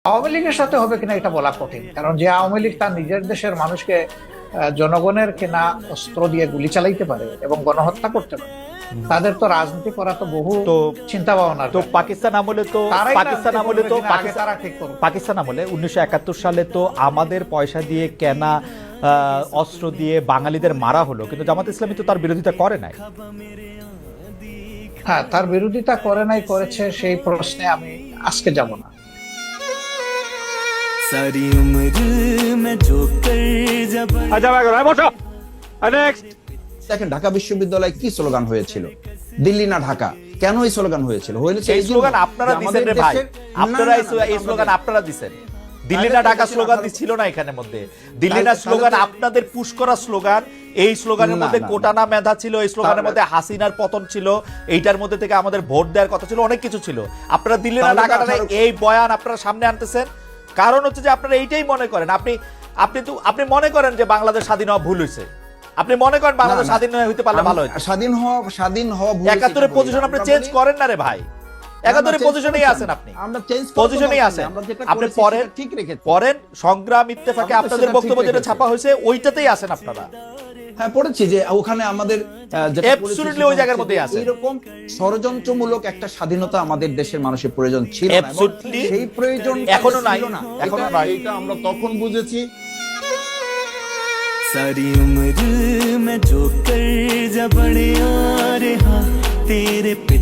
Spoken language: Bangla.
আওয়ামী লীগের সাথে হবে কিনা এটা বলা কঠিন, কারণ যে আওয়ামী লীগ তার নিজের দেশের মানুষকে জনগণের কেনা অস্ত্র দিয়ে গুলি চালাইতে পারে এবং গণহত্যা করতে পারে, তাদের তো রাজনীতি করা তো বহু চিন্তা ভাবনা। তো পাকিস্তান আমলে তো পাকিস্তান আমলে 1971 সালে তো আমাদের পয়সা দিয়ে কেনা অস্ত্র দিয়ে বাঙালিদের মারা হলো, কিন্তু জামাত ইসলামী তো তার বিরোধিতা করে নাই। হ্যাঁ, তার বিরোধিতা করে নাই, করেছে, সেই প্রশ্নে আমি আজকে যাব না। দেখেন ঢাকা বিশ্ববিদ্যালয়ে কি স্লোগান হয়েছিল, দিল্লি না ঢাকা, কেন এই স্লোগান হয়েছিল? এই স্লোগান আপনারা দিছেন রে ভাই, আপনারা এই স্লোগান আপনারা দিছেন। দিল্লি না ঢাকা স্লোগান ছিল না এখানে মধ্যে। দিল্লি না স্লোগান আপনাদের পুশ করা স্লোগান। এই স্লোগানের মধ্যে কোটানা মেধা ছিল, এই স্লোগানের মধ্যে হাসিনার পতন ছিল, এইটার মধ্যে থেকে আমাদের ভোট দেওয়ার কথা ছিল, অনেক কিছু ছিল। আপনারা দিল্লি না ঢাকাটা এই বয়ান আপনারা সামনে আনতেছেন, কারণ হচ্ছে যে আপনারা এইটাই মনে করেন, আপনি মনে করেন যে বাংলাদেশ স্বাধীন হওয়া ভুল হয়েছে, আপনি মনে করেন বাংলাদেশ স্বাধীন হইতে পারলে ভালো হতো। স্বাধীন হওয়া ভুল। 71 পজিশন আপনি চেঞ্জ করেন না রে ভাই, 71 পজিশনেই আছেন আপনি, আমরা চেঞ্জ পজিশনেই আছেন আপনি। পরের ঠিক রেখেছি, পরের সংগ্রাম ইত্তেফাকে আপনাদের বক্তব্য যেটা ছাপা হয়েছে ওইটাতেই আছেন আপনারা। হ্যাঁ, পড়েছি যে ওখানে আমাদের অ্যাবসলিউটলি ওই জায়গার মধ্যেই আছে। এরকম ষড়যন্ত্রমূলক একটা স্বাধীনতা আমাদের দেশের মানুষের প্রয়োজন ছিল না, সেই প্রয়োজন এখনো নাই, এখনো নাই। এটা আমরা তখন বুঝেছি। सारी उम्र मैं जो कर जा बड़े आ रहा तेरे पे